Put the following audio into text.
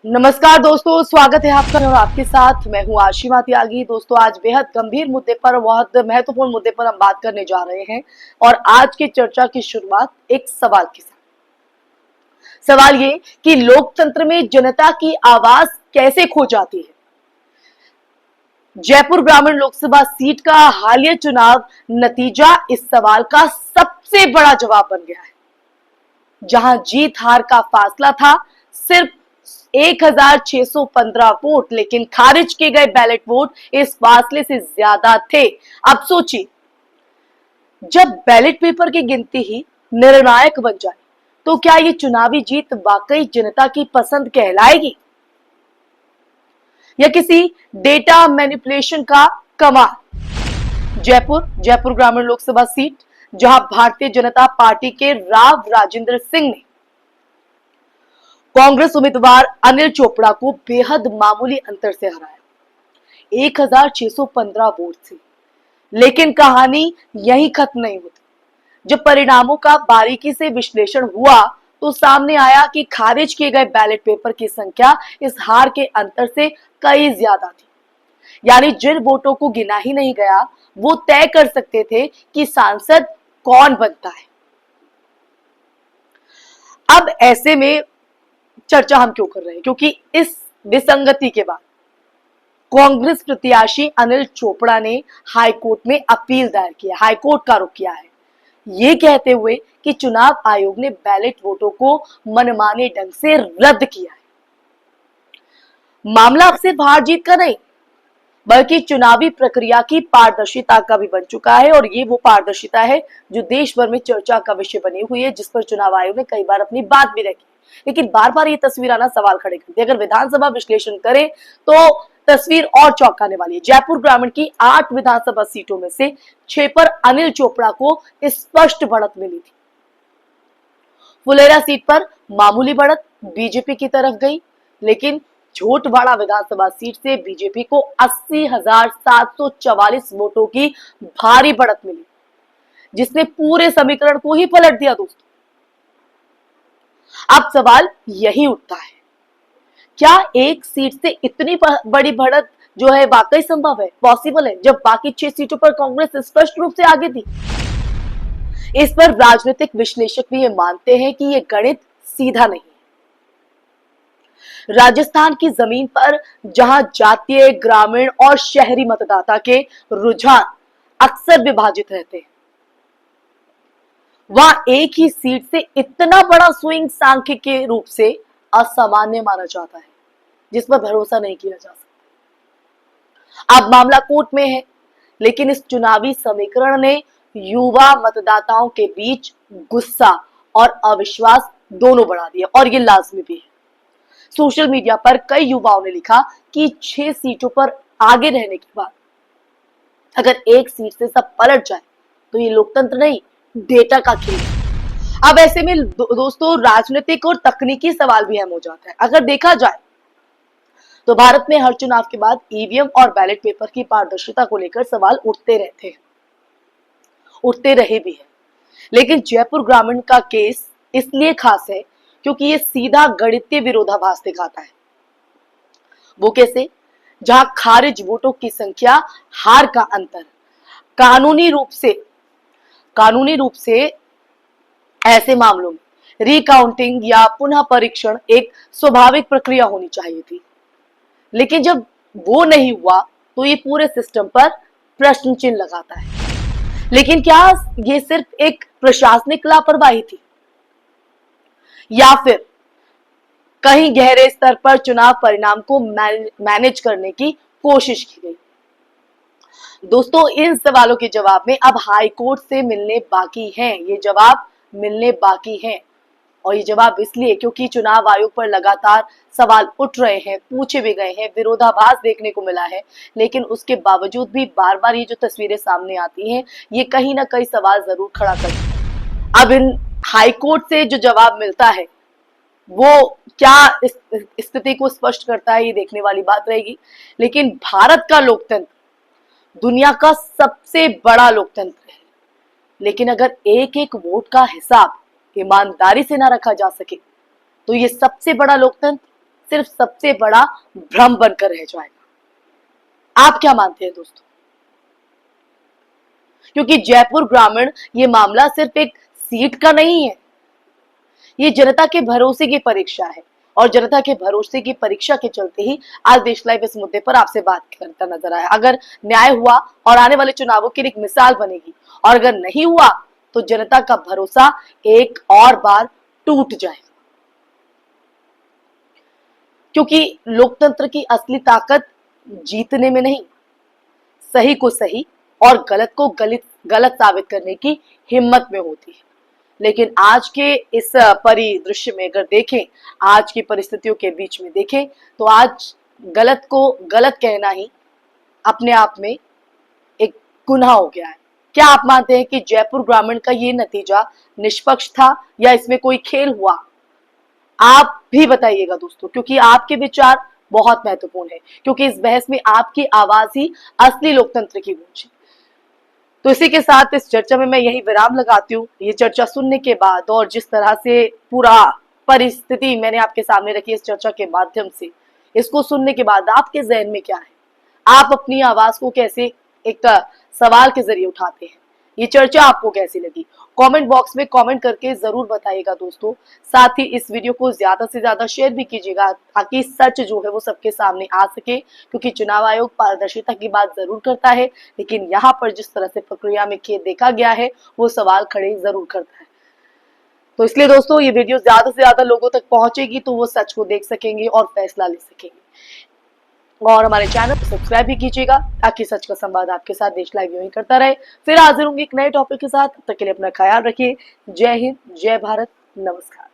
नमस्कार दोस्तों, स्वागत है आपका और आपके साथ मैं हूं आशिमा त्यागी। दोस्तों, आज बेहद गंभीर मुद्दे पर, बहुत महत्वपूर्ण मुद्दे पर हम बात करने जा रहे हैं। और आज की चर्चा की शुरुआत एक सवाल के साथ। सवाल ये कि लोकतंत्र में जनता की आवाज कैसे खो जाती है। जयपुर ग्रामीण लोकसभा सीट का हालिया चुनाव नतीजा इस सवाल का सबसे बड़ा जवाब बन गया है। जहां जीत हार का फासला था सिर्फ 1615 वोट, लेकिन खारिज किए गए बैलेट वोट इस फासले से ज्यादा थे। अब सोचिए, जब बैलेट पेपर की गिनती ही निर्णायक बन जाए तो क्या ये चुनावी जीत वाकई जनता की पसंद कहलाएगी या किसी डेटा मैनिपुलेशन का कमाल। जयपुर ग्रामीण लोकसभा सीट, जहां भारतीय जनता पार्टी के राव राजेंद्र सिंह ने कांग्रेस उम्मीदवार अनिल चोपड़ा को बेहद मामूली अंतर से हराया, 1615 वोट से। लेकिन कहानी यही खत्म नहीं होती। जब परिणामों का बारीकी से विश्लेषण हुआ तो सामने आया कि खारिज किए गए बैलेट पेपर की संख्या इस हार के अंतर से कई ज्यादा थी। यानी जिन वोटों को गिना ही नहीं गया वो तय कर सकते थे कि सांसद कौन बनता है। अब ऐसे में चर्चा हम क्यों कर रहे हैं, क्योंकि इस विसंगति के बाद कांग्रेस प्रत्याशी अनिल चोपड़ा ने हाईकोर्ट में अपील दायर किया, हाईकोर्ट का रुख किया है, ये कहते हुए कि चुनाव आयोग ने बैलेट वोटों को मनमाने ढंग से रद्द किया है। मामला अब सिर्फ हार जीत का नहीं बल्कि चुनावी प्रक्रिया की पारदर्शिता का भी बन चुका है। और ये वो पारदर्शिता है जो देश भर में चर्चा का विषय बनी हुई है, जिस पर चुनाव आयोग ने कई बार अपनी बात भी रखी। लेकिन बार बार ये तस्वीर आना सवाल खड़े करती है। अगर विधानसभा विश्लेषण करें तो तस्वीर और चौंकाने वाली है। जयपुर ग्रामीण की 8 विधानसभा सीटों में से 6 पर अनिल चोपड़ा को स्पष्ट बढ़त मिली थी। फुलेरा सीट पर मामूली बढ़त बीजेपी की तरफ गई, लेकिन झोटवाड़ा विधानसभा सीट से बीजेपी को 80,744 वोटों की भारी बढ़त मिली, जिसने पूरे समीकरण को ही पलट दिया। दोस्तों, अब सवाल यही उठता है, क्या एक सीट से इतनी बड़ी बढ़त जो है वाकई संभव है, पॉसिबल है, जब बाकी 6 सीटों पर कांग्रेस स्पष्ट रूप से आगे थी। इस पर राजनीतिक विश्लेषक भी ये मानते हैं कि ये गणित सीधा नहीं। राजस्थान की जमीन पर जहां जातीय, ग्रामीण और शहरी मतदाता के रुझान अक्सर विभाजित रहते हैं, वहां एक ही सीट से इतना बड़ा स्विंग सांख्य के रूप से असामान्य माना जाता है, जिस पर भरोसा नहीं किया जा सकता। अब मामला कोर्ट में है, लेकिन इस चुनावी समीकरण ने युवा मतदाताओं के बीच गुस्सा और अविश्वास दोनों बढ़ा दिया, और ये लाजमी भी है। सोशल मीडिया पर कई युवाओं ने लिखा कि 6 सीटों पर आगे रहने के बाद अगर एक सीट से सब पलट जाए तो ये लोकतंत्र नहीं, डेटा का खेल है। अब ऐसे में दोस्तों, राजनीतिक और तकनीकी सवाल भी अहम हो जाता है। अगर देखा जाए तो भारत में हर चुनाव के बाद ईवीएम और बैलेट पेपर की पारदर्शिता को लेकर सवाल उठते रहते हैं, उठते रहे भी हैं। लेकिन जयपुर ग्रामीण का केस इसलिए खास है क्योंकि ये सीधा गणितीय विरोधाभास दिखाता है। वो कैसे? जहां खारिज वोटों की संख्या, हार का अंतर, कानूनी रूप से ऐसे मामलों में रिकाउंटिंग या पुनः परीक्षण एक स्वाभाविक प्रक्रिया होनी चाहिए थी। लेकिन जब वो नहीं हुआ तो ये पूरे सिस्टम पर प्रश्न चिन्ह लगाता है। लेकिन क्या ये सिर्फ एक प्रशासनिक लापरवाही थी या फिर कहीं गहरे स्तर पर चुनाव परिणाम को मैनेज करने की कोशिश की गई? दोस्तों, इन सवालों के जवाब में अब हाई कोर्ट से मिलने बाकी हैं। ये जवाब मिलने बाकी हैं, और ये जवाब इसलिए क्योंकि चुनाव आयोग पर लगातार सवाल उठ रहे हैं, पूछे भी गए हैं, विरोधाभास देखने को मिला है। लेकिन उसके बावजूद भी बार बार ये जो तस्वीरें सामने आती हैं, ये कहीं ना कहीं सवाल जरूर खड़ा करती हैं। अब इन हाईकोर्ट से जो जवाब मिलता है वो क्या इस स्थिति को स्पष्ट करता है, ये देखने वाली बात रहेगी। लेकिन भारत का लोकतंत्र दुनिया का सबसे बड़ा लोकतंत्र है, लेकिन अगर एक एक वोट का हिसाब ईमानदारी से ना रखा जा सके तो ये सबसे बड़ा लोकतंत्र सिर्फ सबसे बड़ा भ्रम बनकर रह जाएगा। आप क्या मानते हैं दोस्तों? क्योंकि जयपुर ग्रामीण ये मामला सिर्फ एक सीट का नहीं है, ये जनता के भरोसे की परीक्षा है और जनता के भरोसे की परीक्षा के चलते ही आज देश लाइव इस मुद्दे पर आपसे बात करता नजर आया। अगर न्याय हुआ और आने वाले चुनावों की एक मिसाल बनेगी, और अगर नहीं हुआ तो जनता का भरोसा एक और बार टूट जाएगा। क्योंकि लोकतंत्र की असली ताकत जीतने में नहीं, सही को सही और गलत को गलत साबित करने की हिम्मत में होती है। लेकिन आज के इस परिदृश्य में अगर देखें, आज की परिस्थितियों के बीच में देखें, तो आज गलत को गलत कहना ही अपने आप में एक गुनाह हो गया है। क्या आप मानते हैं कि जयपुर ग्रामीण का ये नतीजा निष्पक्ष था या इसमें कोई खेल हुआ? आप भी बताइएगा दोस्तों, क्योंकि आपके विचार बहुत महत्वपूर्ण है, क्योंकि इस बहस में आपकी आवाज ही असली लोकतंत्र की गूंज है। तो इसी के साथ इस चर्चा में मैं यही विराम लगाती हूँ। ये चर्चा सुनने के बाद और जिस तरह से पूरा परिस्थिति मैंने आपके सामने रखी इस चर्चा के माध्यम से, इसको सुनने के बाद आपके जहन में क्या है? आप अपनी आवाज को कैसे एक सवाल के जरिए उठाते हैं? ये चर्चा आपको कैसी लगी? कमेंट बॉक्स में कमेंट करके जरूर बताइएगा दोस्तों। साथ ही इस वीडियो को ज्यादा से ज्यादा शेयर भी कीजिएगा, ताकि सच जो है वो सबके सामने आ सके। क्योंकि चुनाव आयोग पारदर्शिता की बात जरूर करता है, लेकिन यहाँ पर जिस तरह से प्रक्रिया में खेद देखा गया है वो सवाल खड़े जरूर करता है। तो इसलिए दोस्तों ये वीडियो ज्यादा से ज्यादा लोगों तक पहुंचेगी तो वो सच को देख सकेंगे और फैसला ले सकेंगे। और हमारे चैनल को सब्सक्राइब भी कीजिएगा, ताकि सच का संवाद आपके साथ देश लाइव यूं ही करता रहे। फिर हाजिर होंगे एक नए टॉपिक के साथ। तब तक के लिए अपना ख्याल रखिए। जय हिंद, जय भारत, नमस्कार।